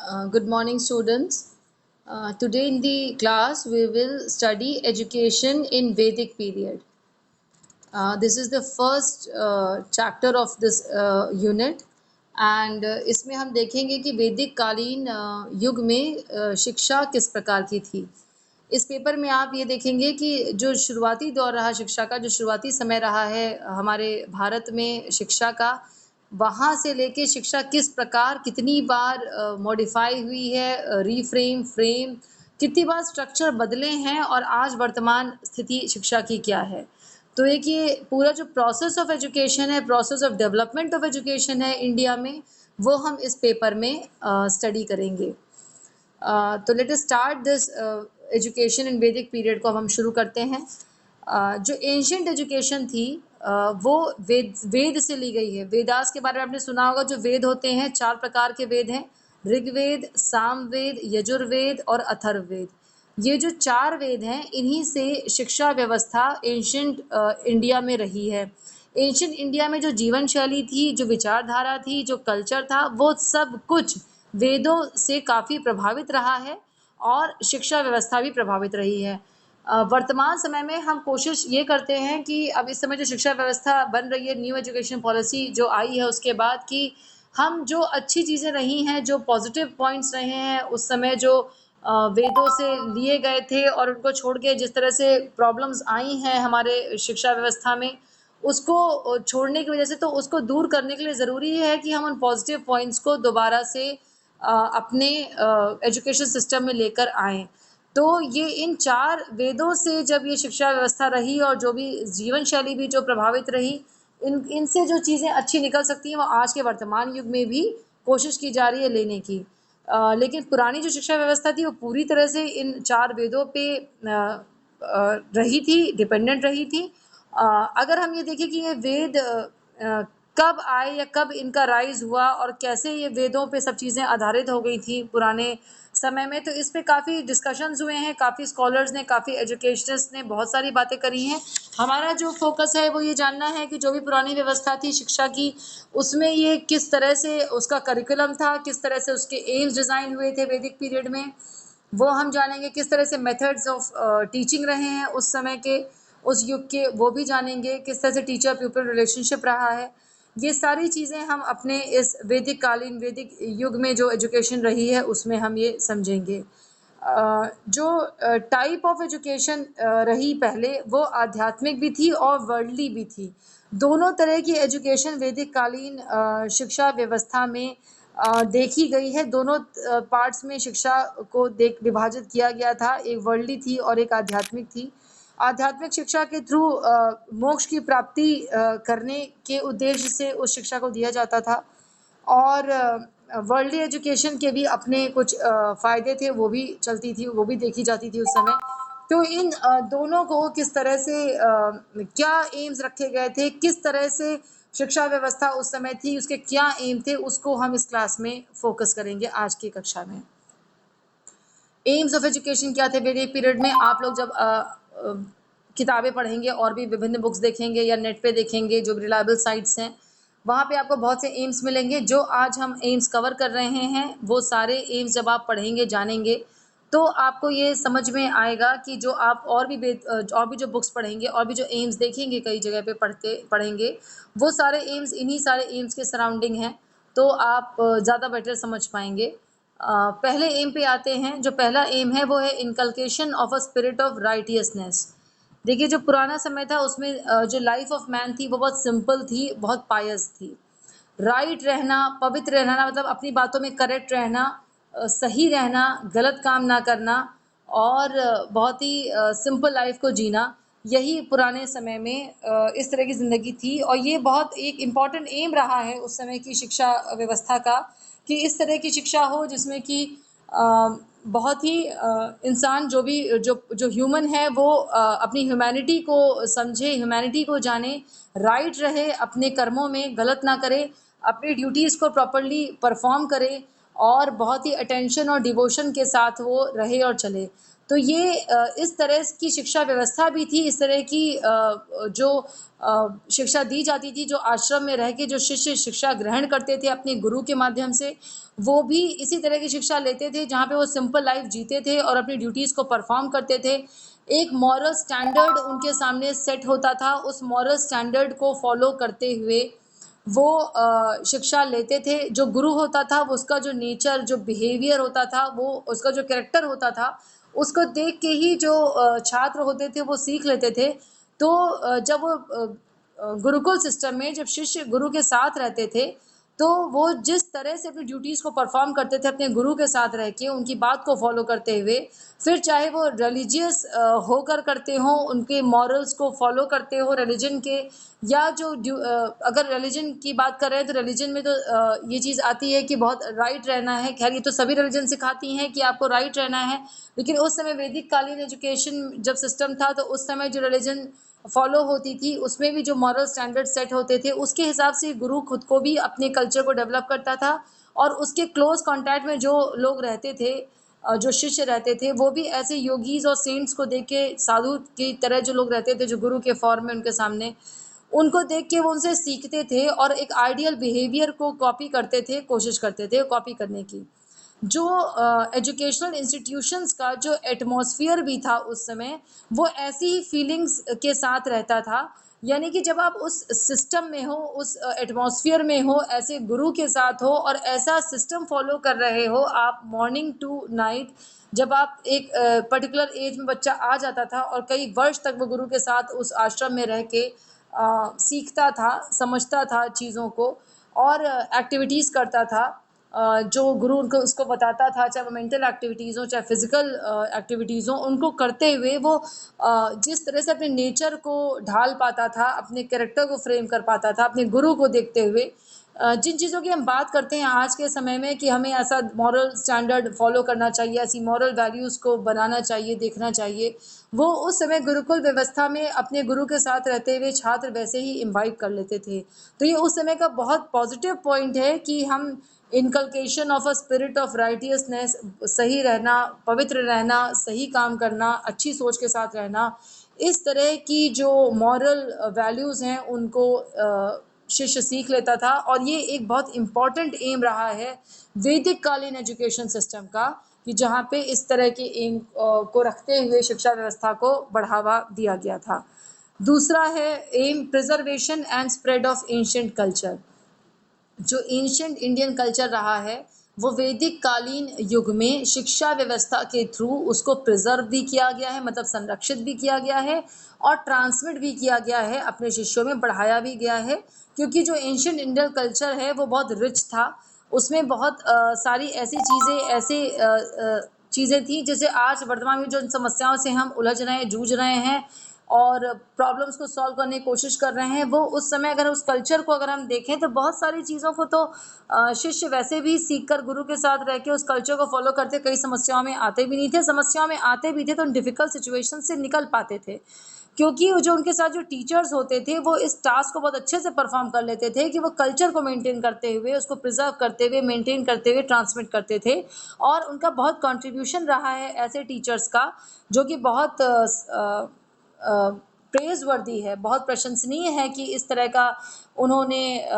Good morning, students. Today in the class, we will study education in Vedic period. This is the first chapter of this unit, and इसमें हम देखेंगे कि वैदिक कालीन युग में शिक्षा किस प्रकार की थी। इस पेपर में आप ये देखेंगे कि जो शुरुआती दौर रहा शिक्षा का, जो शुरुआती समय रहा है हमारे भारत में शिक्षा का, वहाँ से लेके शिक्षा किस प्रकार कितनी बार मॉडिफाई हुई है, रीफ्रेम फ्रेम कितनी बार स्ट्रक्चर बदले हैं और आज वर्तमान स्थिति शिक्षा की क्या है। तो एक ये पूरा जो प्रोसेस ऑफ एजुकेशन है, process of development of education है इंडिया में, वो हम इस पेपर में स्टडी करेंगे। तो let us start this education in वैदिक पीरियड को अब हम शुरू करते हैं। जो एंशियंट एजुकेशन थी वो वेद से ली गई है। वेदास के बारे में आपने सुना होगा। जो वेद होते हैं 4 प्रकार के वेद हैं, ऋग्वेद, सामवेद, यजुर्वेद और अथर्ववेद। ये जो 4 वेद हैं, इन्हीं से शिक्षा व्यवस्था एंशियंट इंडिया में रही है। एंशियंट इंडिया में जो जीवन शैली थी, जो विचारधारा थी, जो कल्चर था, वो सब कुछ वेदों से काफ़ी प्रभावित रहा है और शिक्षा व्यवस्था भी प्रभावित रही है। वर्तमान समय में हम कोशिश ये करते हैं कि अब इस समय जो शिक्षा व्यवस्था बन रही है, न्यू एजुकेशन पॉलिसी जो आई है उसके बाद, कि हम जो अच्छी चीज़ें रही हैं, जो पॉजिटिव पॉइंट्स रहे हैं उस समय, जो वेदों से लिए गए थे और उनको छोड़ के जिस तरह से प्रॉब्लम्स आई हैं हमारे शिक्षा व्यवस्था में, उसको छोड़ने की वजह से, तो उसको दूर करने के लिए ज़रूरी है कि हम उन पॉजिटिव पॉइंट्स को दोबारा से अपने एजुकेशन सिस्टम में लेकर आएँ। तो ये इन 4 वेदों से जब ये शिक्षा व्यवस्था रही और जो भी जीवन शैली भी जो प्रभावित रही, इनसे जो चीज़ें अच्छी निकल सकती हैं वो आज के वर्तमान युग में भी कोशिश की जा रही है लेने की। लेकिन पुरानी जो शिक्षा व्यवस्था थी वो पूरी तरह से इन 4 वेदों पे रही थी, डिपेंडेंट रही थी। अगर हम ये देखें कि ये वेद कब आए या कब इनका राइज हुआ और कैसे ये वेदों पे सब चीज़ें आधारित हो गई थी पुराने समय में, तो इस पे काफ़ी डिस्कशंस हुए हैं, काफ़ी स्कॉलर्स ने, काफ़ी एजुकेशनिस्ट ने बहुत सारी बातें करी हैं। हमारा जो फोकस है वो ये जानना है कि जो भी पुरानी व्यवस्था थी शिक्षा की, उसमें ये किस तरह से उसका करिकुलम था, किस तरह से उसके एम्स डिज़ाइन हुए थे वैदिक पीरियड में, वो हम जानेंगे। किस तरह से मेथड्स ऑफ टीचिंग रहे हैं उस समय के, उस युग के, वो भी जानेंगे। किस तरह से टीचर प्यूपल रिलेशनशिप रहा है, ये सारी चीज़ें हम अपने इस वैदिक कालीन, वैदिक युग में जो एजुकेशन रही है उसमें हम ये समझेंगे। जो टाइप ऑफ एजुकेशन रही पहले, वो आध्यात्मिक भी थी और वर्ल्डली भी थी। दोनों तरह की एजुकेशन वैदिक कालीन शिक्षा व्यवस्था में देखी गई है। दोनों पार्ट्स में शिक्षा को विभाजित किया गया था। एक वर्ल्डली थी और एक आध्यात्मिक थी। आध्यात्मिक शिक्षा के थ्रू मोक्ष की प्राप्ति करने के उद्देश्य से उस शिक्षा को दिया जाता था, और वर्ल्डली एजुकेशन के भी अपने कुछ फ़ायदे थे, वो भी चलती थी, वो भी देखी जाती थी उस समय। तो इन दोनों को किस तरह से क्या एम्स रखे गए थे, किस तरह से शिक्षा व्यवस्था उस समय थी, उसके क्या एम थे, उसको हम इस क्लास में फोकस करेंगे आज की कक्षा में। एम्स ऑफ एजुकेशन क्या थे वैदिक पीरियड में? आप लोग जब किताबें पढ़ेंगे और भी विभिन्न बुक्स देखेंगे या नेट पे देखेंगे, जो रिलायबल साइट्स हैं, वहाँ पे आपको बहुत से एम्स मिलेंगे। जो आज हम एम्स कवर कर रहे हैं, वो सारे एम्स जब आप पढ़ेंगे, जानेंगे, तो आपको ये समझ में आएगा कि जो आप और भी जो बुक्स पढ़ेंगे और भी जो एम्स देखेंगे कई जगह पे पढ़ेंगे, वो सारे एम्स इन्हीं सारे एम्स के सराउंडिंग हैं। तो आप ज़्यादा बेटर समझ पाएंगे। पहले एम पे आते हैं। जो पहला एम है वो है inculcation of a spirit of righteousness. देखिए, जो पुराना समय था उसमें जो लाइफ ऑफ मैन थी वो बहुत सिंपल थी, बहुत पायस थी। राइट रहना, पवित्र रहना, मतलब अपनी बातों में करेक्ट रहना, सही रहना, गलत काम ना करना, और बहुत ही सिंपल लाइफ को जीना, यही पुराने समय में इस तरह की ज़िंदगी थी। और ये बहुत एक इम्पॉर्टेंट एम रहा है उस समय की शिक्षा व्यवस्था का, कि इस तरह की शिक्षा हो जिसमें कि बहुत ही इंसान जो भी जो ह्यूमन है वो अपनी ह्यूमैनिटी को समझे, ह्यूमैनिटी को जाने, राइट रहे, अपने कर्मों में गलत ना करे, अपनी ड्यूटीज़ को प्रॉपर्ली परफॉर्म करे, और बहुत ही अटेंशन और डिवोशन के साथ वो रहे और चले। तो ये इस तरह की शिक्षा व्यवस्था भी थी, इस तरह की जो शिक्षा दी जाती थी, जो आश्रम में रह के जो शिष्य शिक्षा ग्रहण करते थे अपने गुरु के माध्यम से, वो भी इसी तरह की शिक्षा लेते थे जहाँ पे वो सिंपल लाइफ जीते थे और अपनी ड्यूटीज़ को परफॉर्म करते थे। एक मॉरल स्टैंडर्ड उनके सामने सेट होता था, उस मॉरल स्टैंडर्ड को फॉलो करते हुए वो शिक्षा लेते थे। जो गुरु होता था वो उसका जो नेचर, जो बिहेवियर होता था, वो उसका जो कैरेक्टर होता था, उसको देख के ही जो छात्र होते थे वो सीख लेते थे। तो जब वो गुरुकुल सिस्टम में जब शिष्य गुरु के साथ रहते थे, तो वो जिस तरह से अपनी ड्यूटीज़ को परफॉर्म करते थे अपने गुरु के साथ रह के, उनकी बात को फॉलो करते हुए, फिर चाहे वो रिलीजियस होकर करते हों, उनके मॉरल्स को फॉलो करते हो रिलीजन के, या जो अगर रिलीजन की बात कर रहे हैं तो रिलीजन में तो ये चीज़ आती है कि बहुत राइट रहना है। खैर ये तो सभी रिलीजन सिखाती हैं कि आपको राइट रहना है, लेकिन उस समय वैदिक कालीन एजुकेशन जब सिस्टम था तो उस समय जो रिलीजन फॉलो होती थी उसमें भी जो मॉरल स्टैंडर्ड सेट होते थे उसके हिसाब से गुरु खुद को भी अपने कल्चर को डेवलप करता था, और उसके क्लोज कांटेक्ट में जो लोग रहते थे, जो शिष्य रहते थे, वो भी ऐसे योगीज और सेंट्स को देख के, साधु की तरह जो लोग रहते थे जो गुरु के फॉर्म में उनके सामने, उनको देख के वो उनसे सीखते थे और एक आइडियल बिहेवियर को कॉपी करते थे, कोशिश करते थे कॉपी करने की। जो एजुकेशनल इंस्टीट्यूशंस का जो एटमॉस्फेयर भी था उस समय, वो ऐसी ही फीलिंग्स के साथ रहता था। यानी कि जब आप उस सिस्टम में हो, उस एटमॉस्फेयर में हो, ऐसे गुरु के साथ हो और ऐसा सिस्टम फॉलो कर रहे हो आप मॉर्निंग टू नाइट, जब आप एक पर्टिकुलर एज में बच्चा आ जाता था और कई वर्ष तक वो गुरु के साथ उस आश्रम में रह के सीखता था, समझता था चीज़ों को और एक्टिविटीज़ करता था, जो गुरु उनको उसको बताता था, चाहे वो मेंटल एक्टिविटीज़ हो चाहे फिजिकल एक्टिविटीज़ हो, उनको करते हुए वो जिस तरह से अपने नेचर को ढाल पाता था, अपने कैरेक्टर को फ्रेम कर पाता था अपने गुरु को देखते हुए। जिन चीज़ों की हम बात करते हैं आज के समय में कि हमें ऐसा मॉरल स्टैंडर्ड फॉलो करना चाहिए, ऐसी मॉरल वैल्यूज़ को बनाना चाहिए, देखना चाहिए, वो उस समय गुरुकुल व्यवस्था में अपने गुरु के साथ रहते हुए छात्र वैसे ही इम्बाइब कर लेते थे। तो ये उस समय का बहुत पॉजिटिव पॉइंट है कि हम inculcation of a spirit of righteousness, सही रहना, पवित्र रहना, सही काम करना, अच्छी सोच के साथ रहना, इस तरह की जो मॉरल वैल्यूज़ हैं उनको शिष्य सीख लेता था। और ये एक बहुत इम्पॉर्टेंट एम रहा है वैदिक कालीन एजुकेशन सिस्टम का, कि जहाँ पे इस तरह के एम को रखते हुए शिक्षा व्यवस्था को बढ़ावा दिया गया था। दूसरा है aim preservation and spread of ancient culture. जो एंशिएंट इंडियन कल्चर रहा है वो वैदिक कालीन युग में शिक्षा व्यवस्था के थ्रू उसको प्रिजर्व भी किया गया है, मतलब संरक्षित भी किया गया है और ट्रांसमिट भी किया गया है, अपने शिष्यों में बढ़ाया भी गया है। क्योंकि जो एंशिएंट इंडियन कल्चर है वो बहुत रिच था, उसमें बहुत सारी ऐसी चीज़ें, ऐसे चीज़ें थी जैसे आज वर्तमान में जो समस्याओं से हम उलझ रहे हैं, जूझ रहे हैं और प्रॉब्लम्स को सॉल्व करने की कोशिश कर रहे हैं, वो उस समय अगर उस कल्चर को अगर हम देखें तो बहुत सारी चीज़ों को तो शिष्य वैसे भी सीख कर गुरु के साथ रह के उस कल्चर को फॉलो करते, कई समस्याओं में आते भी नहीं थे, समस्याओं में आते भी थे तो उन डिफ़िकल्ट सिचुएशन से निकल पाते थे। क्योंकि जो उनके साथ जो टीचर्स होते थे वो इस टास्क को बहुत अच्छे से परफॉर्म कर लेते थे कि वो कल्चर को मेंटेन करते हुए, उसको प्रिजर्व करते हुए, मेंटेन करते हुए ट्रांसमिट करते थे। और उनका बहुत कंट्रीब्यूशन रहा है ऐसे टीचर्स का जो कि बहुत प्रेज वर्दी है, बहुत प्रशंसनीय है कि इस तरह का उन्होंने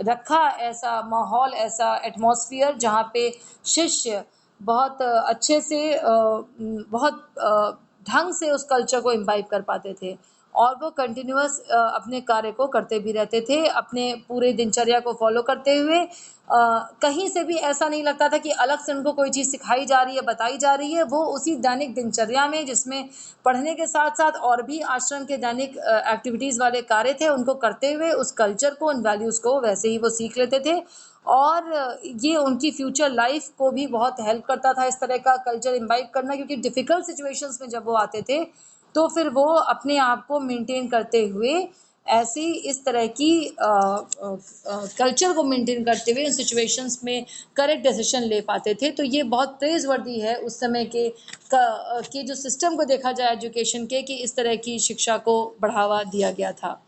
रखा ऐसा माहौल, ऐसा एटमॉस्फेयर जहाँ पे शिष्य बहुत अच्छे से बहुत ढंग से उस कल्चर को इम्बाइब कर पाते थे और वो कंटिन्यूअस अपने कार्य को करते भी रहते थे, अपने पूरे दिनचर्या को फॉलो करते हुए। कहीं से भी ऐसा नहीं लगता था कि अलग से उनको कोई चीज़ सिखाई जा रही है, बताई जा रही है। वो उसी दैनिक दिनचर्या में जिसमें पढ़ने के साथ-साथ और भी आश्रम के दैनिक एक्टिविटीज़ वाले कार्य थे, उनको करते हुए उस कल्चर को, उन वैल्यूज़ को वैसे ही वो सीख लेते थे और ये उनकी फ्यूचर लाइफ को भी बहुत हेल्प करता था इस तरह का कल्चर इम्बाइब करना, क्योंकि डिफ़िकल्ट सिचुएशंस में जब वो आते थे तो फिर वो अपने आप को मेंटेन करते हुए ऐसी इस तरह की कल्चर को मेंटेन करते हुए इन सिचुएशंस में करेक्ट डिसीजन ले पाते थे। तो ये बहुत प्रेज़वर्दी है उस समय के जो सिस्टम को देखा जाए एजुकेशन के, कि इस तरह की शिक्षा को बढ़ावा दिया गया था।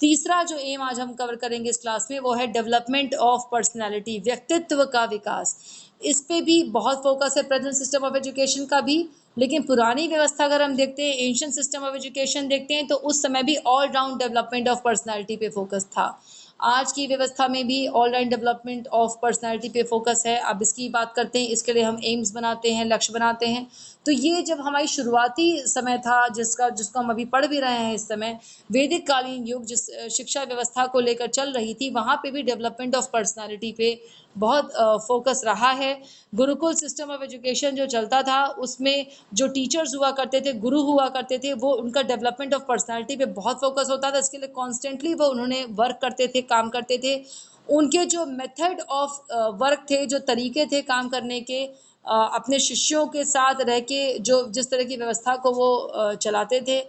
तीसरा जो एम आज हम कवर करेंगे इस क्लास में वो है डेवलपमेंट ऑफ पर्सनालिटी, व्यक्तित्व का विकास। इस पे भी बहुत फोकस है प्रेजेंट सिस्टम ऑफ एजुकेशन का भी, लेकिन पुरानी व्यवस्था अगर हम देखते हैं, एंशिएंट सिस्टम ऑफ एजुकेशन देखते हैं, तो उस समय भी all round development of personality पे फोकस था। आज की व्यवस्था में भी all round development of personality पे फोकस है। अब इसकी बात करते हैं, इसके लिए हम एम्स बनाते हैं, लक्ष्य बनाते हैं। तो ये जब हमारी शुरुआती समय था जिसको हम अभी पढ़ भी रहे हैं इस समय, वैदिक कालीन युग जिस शिक्षा व्यवस्था को लेकर चल रही थी, वहाँ पे भी डेवलपमेंट ऑफ पर्सनालिटी पे बहुत फोकस रहा है। गुरुकुल सिस्टम ऑफ एजुकेशन जो चलता था, उसमें जो टीचर्स हुआ करते थे, गुरु हुआ करते थे, वो उनका डेवलपमेंट ऑफ पर्सनालिटी पे बहुत फोकस होता था। इसके लिए कॉन्स्टेंटली वो उन्होंने वर्क करते थे, काम करते थे। उनके जो मेथड ऑफ वर्क थे, जो तरीके थे काम करने के, अपने शिष्यों के साथ रह के जो जिस तरह की व्यवस्था को वो चलाते थे,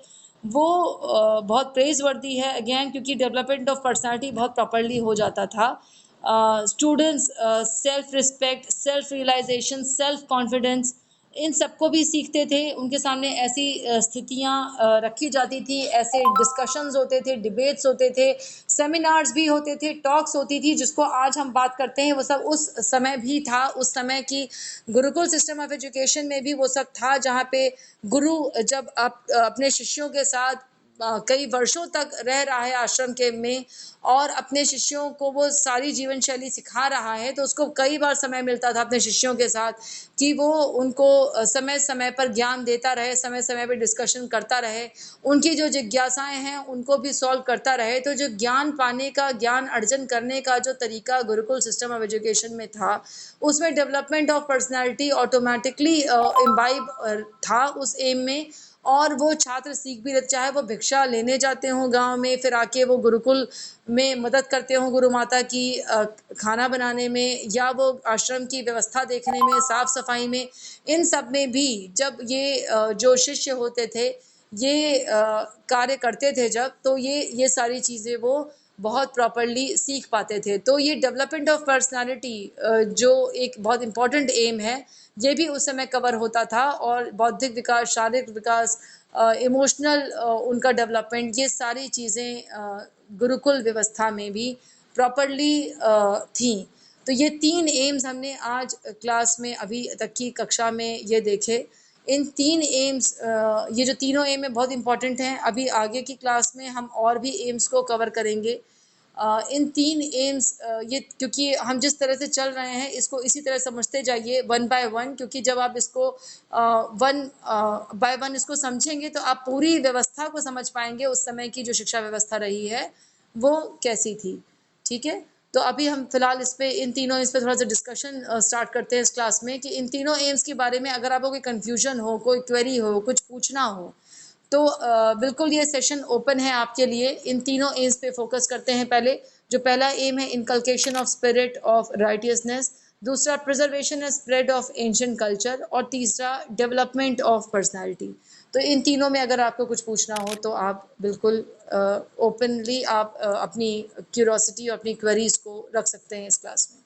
वो बहुत प्रेज वर्दी है अगेन, क्योंकि डेवलपमेंट ऑफ पर्सनालिटी बहुत प्रॉपरली हो जाता था। Students self respect, self realisation, self confidence, इन सबको भी सीखते थे। उनके सामने ऐसी स्थितियाँ रखी जाती थी, ऐसे डिस्कशंस होते थे, डिबेट्स होते थे, सेमिनार्स भी होते थे, टॉक्स होती थी, जिसको आज हम बात करते हैं वो सब उस समय भी था। उस समय की गुरुकुल सिस्टम ऑफ एजुकेशन में भी वो सब था, जहाँ पे गुरु जब आप अपने शिष्यों के साथ कई वर्षों तक रह रहा है आश्रम के में, और अपने शिष्यों को वो सारी जीवन शैली सिखा रहा है, तो उसको कई बार समय मिलता था अपने शिष्यों के साथ कि वो उनको समय समय पर ज्ञान देता रहे, समय समय पर डिस्कशन करता रहे, उनकी जो जिज्ञासाएं हैं उनको भी सॉल्व करता रहे। तो जो ज्ञान पाने का, ज्ञान अर्जन करने का जो तरीका गुरुकुल सिस्टम ऑफ एजुकेशन में था, उसमें development of personality automatically imbibe था उस एम में। और वो छात्र सीख भी लेते, चाहे वो भिक्षा लेने जाते हों गांव में, फिर आके वो गुरुकुल में मदद करते हों गुरु माता की खाना बनाने में, या वो आश्रम की व्यवस्था देखने में, साफ सफाई में, इन सब में भी जब ये जो शिष्य होते थे, ये कार्य करते थे जब, तो ये सारी चीज़ें वो बहुत प्रॉपरली सीख पाते थे। तो ये डेवलपमेंट ऑफ पर्सनालिटी जो एक बहुत इम्पॉर्टेंट एम है, ये भी उस समय कवर होता था। और बौद्धिक विकास, शारीरिक विकास, इमोशनल उनका डेवलपमेंट, ये सारी चीज़ें गुरुकुल व्यवस्था में भी प्रॉपरली थी। तो ये 3 एम्स हमने आज क्लास में अभी तक की कक्षा में ये देखे। इन 3 एम्स, ये जो तीनों एम है बहुत इंपॉर्टेंट हैं। अभी आगे की क्लास में हम और भी एम्स को कवर करेंगे। इन 3 एम्स, ये क्योंकि हम जिस तरह से चल रहे हैं, इसको इसी तरह समझते जाइए वन बाय वन, क्योंकि जब आप इसको वन बाय वन इसको समझेंगे, तो आप पूरी व्यवस्था को समझ पाएंगे, उस समय की जो शिक्षा व्यवस्था रही है वो कैसी थी। ठीक है, तो अभी हम फिलहाल इस पे, इन तीनों एम्स पे थोड़ा सा डिस्कशन स्टार्ट करते हैं इस क्लास में, कि इन तीनों एम्स के बारे में अगर आपको कोई कन्फ्यूजन हो, कोई क्वेरी हो, कुछ पूछना हो, तो बिल्कुल ये सेशन ओपन है आपके लिए। इन तीनों एम्स पे फोकस करते हैं। पहले जो पहला एम है, inculcation of spirit of righteousness, दूसरा preservation and spread of ancient culture, और तीसरा डेवलपमेंट ऑफ पर्सनालिटी। तो इन तीनों में अगर आपको कुछ पूछना हो, तो आप बिल्कुल ओपनली आप अपनी क्यूरोसिटी और अपनी क्वेरीज को रख सकते हैं इस क्लास में।